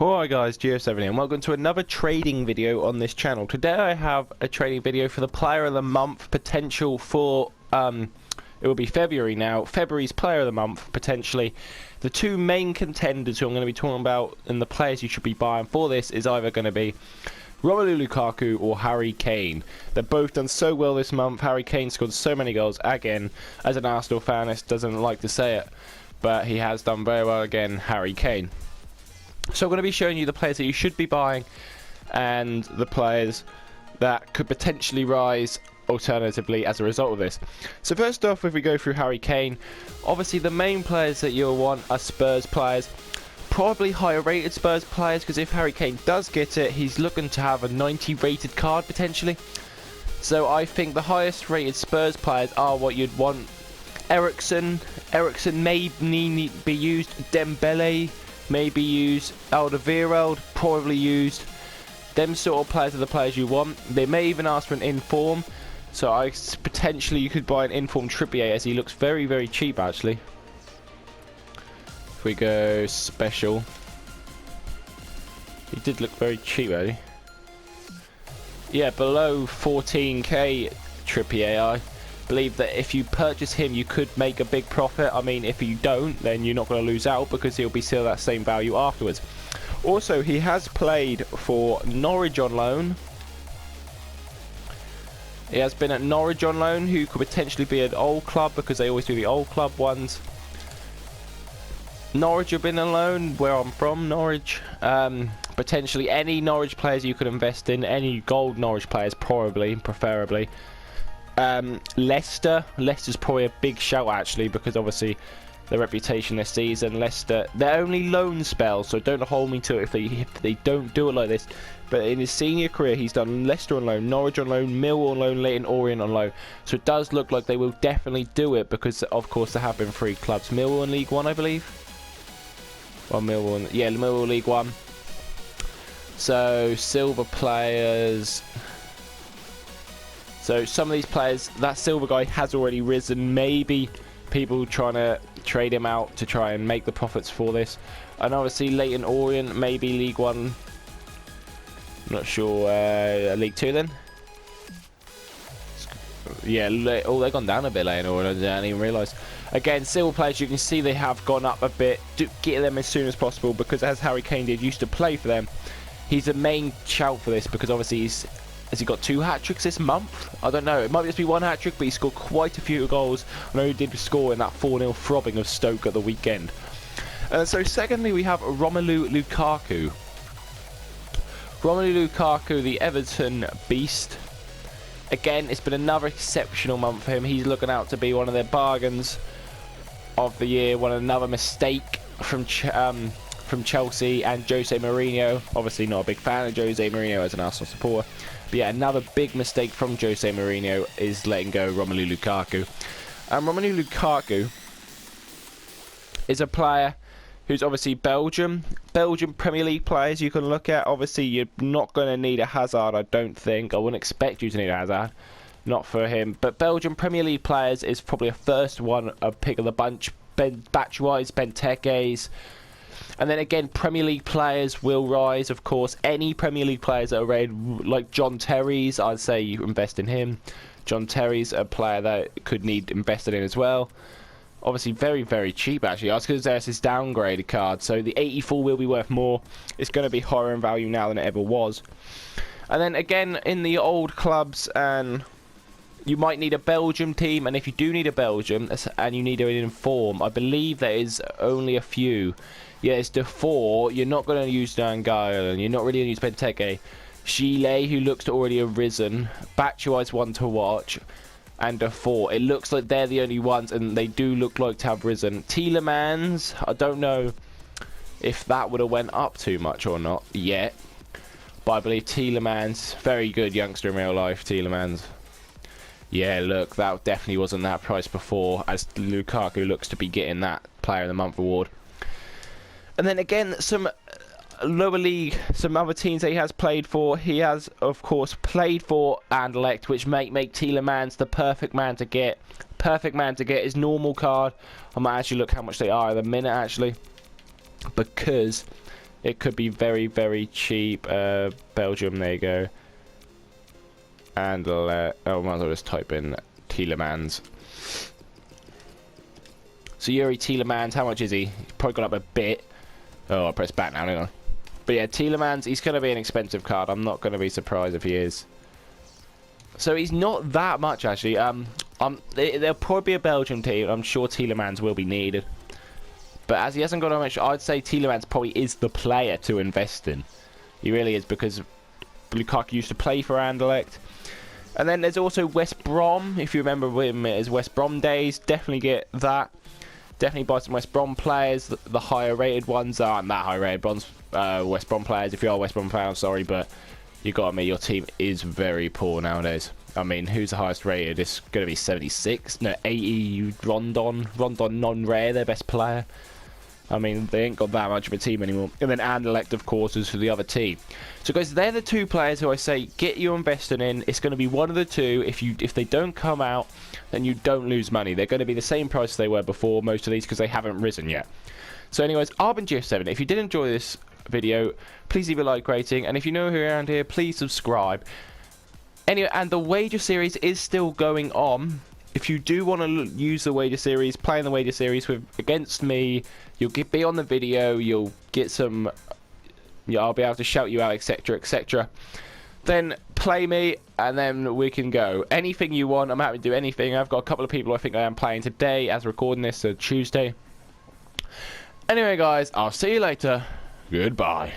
Alright guys, Geo7 here and welcome to another trading video on this channel. Today I have a trading video for the player of the month potential for, it will be February now, February's player of the month potentially. The two main contenders who I'm going to be talking about and the players you should be buying for this is either going to be Romelu Lukaku or Harry Kane. They've both done so well this month. Harry Kane scored so many goals. Again, as an Arsenal fan, this doesn't like to say it, but he has done very well again, Harry Kane. So I'm going to be showing you the players that you should be buying and the players that could potentially rise alternatively as a result of this. So first off, if we go through Harry Kane, obviously the main players that you'll want are Spurs players, probably higher rated Spurs players, because if Harry Kane does get it, he's looking to have a 90 rated card potentially. So I think the highest rated Spurs players are what you'd want. Eriksen may need be used, Dembele may be used, Alderweireld probably used. Them sort of players are the players you want. They may even ask for an inform, so potentially you could buy an inform Trippier, as he looks very, very cheap actually. If we go special, he did look very cheap actually. Yeah, below 14k Trippier. I believe that if you purchase him you could make a big profit. I mean, if you don't, then you're not going to lose out because he'll be still that same value afterwards. Also, he has played for Norwich on loan. He has been at Norwich on loan, who could potentially be an old club because they always do the old club ones. Norwich have been on loan where I'm from, Norwich. Potentially any Norwich players you could invest in, any gold Norwich players preferably. Leicester's probably a big shout actually, because obviously their reputation this season. Leicester, they're only loan spells, so don't hold me to it if they don't do it like this. But in his senior career, he's done Leicester on loan, Norwich on loan, Millwall on loan, Leyton Orient on loan. So it does look like they will definitely do it, because of course there have been three clubs. Millwall in League One, I believe. Well, Millwall League One. So silver players. So some of these players, that silver guy has already risen. Maybe people trying to trade him out to try and make the profits for this. And obviously Leyton Orient, maybe League One. Not sure. League Two then. Yeah, they've gone down a bit, Leyton Orient. I didn't even realise. Again, silver players, you can see they have gone up a bit. Get them as soon as possible, because as Harry Kane used to play for them. He's the main shout for this, because obviously has he got 2 hat-tricks this month? I don't know. It might just be 1 hat-trick, but he scored quite a few goals. I know he did score in that 4-0 throbbing of Stoke at the weekend. So secondly, we have Romelu Lukaku. Romelu Lukaku, the Everton beast. Again, it's been another exceptional month for him. He's looking out to be one of their bargains of the year. Another mistake from Chelsea and Jose Mourinho. Obviously not a big fan of Jose Mourinho as an Arsenal supporter. But yeah, another big mistake from Jose Mourinho is letting go Romelu Lukaku. Romelu Lukaku is a player who's obviously Belgian Premier League players you can look at. Obviously you're not going to need a Hazard, I don't think. I wouldn't expect you to need a Hazard. Not for him. But Belgian Premier League players is probably a first one, a pick of the bunch. Batch-wise, Benteke's. And then again, Premier League players will rise, of course. Any Premier League players that are rated, like John Terry's, I'd say you invest in him. John Terry's a player that could need invested in as well. Obviously, very, very cheap, actually. I was going to say it's his downgraded card. So the 84 will be worth more. It's going to be higher in value now than it ever was. And then again, in the old clubs, and you might need a Belgium team. And if you do need a Belgium, and you need to inform, I believe there is only a few. Yeah, it's the 4. You're not going to use Dangail, and you're not really going to use Benteke. Chile, who looks to already have risen. Batch-wise, one to watch. And the 4. It looks like they're the only ones, and they do look like to have risen. Tielemans, I don't know if that would have went up too much or not yet. But I believe Tielemans, very good youngster in real life, Tielemans. Yeah, look, that definitely wasn't that price before, as Lukaku looks to be getting that Player of the Month award. And then again, some lower league, some other teams that he has played for. He has, of course, played for Anderlecht, which make Tielemans the perfect man to get. Perfect man to get his normal card. I might actually look how much they are at the minute, actually. Because It could be very, very cheap. Belgium, there you go. And oh, might as well just type in Tielemans. So Yuri Tielemans, how much is he? He's probably gone up a bit. Oh, I press back now, didn't I? But yeah, Tielemans, he's going to be an expensive card. I'm not going to be surprised if he is. So he's not that much, actually. There'll probably be a Belgian team. I'm sure Tielemans will be needed. But as he hasn't got that much, I'd say Tielemans probably is the player to invest in. He really is, because Lukaku used to play for Anderlecht. And then there's also West Brom. If you remember him as West Brom days, definitely get that. Definitely buy some West Brom players. The higher rated ones aren't that high rated. West Brom players. If you are a West Brom player, I'm sorry, but you got to admit your team is very poor nowadays. I mean, who's the highest rated? It's going to be 76. No, 80. Rondon non-rare, their best player. I mean, they ain't got that much of a team anymore. And then Anderlecht, of course, is for the other team. So, guys, they're the two players who I say get you investing in. It's going to be one of the two. If they don't come out, then you don't lose money. They're going to be the same price they were before, most of these, because they haven't risen yet. So, anyways, I've been GF7. If you did enjoy this video, please leave a like rating. And if you know who are around here, please subscribe. Anyway, and the wager series is still going on. If you do want to use the wager series, play in the wager series against me, you'll be on the video, you'll get some, I'll be able to shout you out, etc, etc. Then play me, and then we can go. Anything you want, I'm happy to do anything. I've got a couple of people I think I am playing today, as recording this, so Tuesday. Anyway, guys, I'll see you later. Goodbye.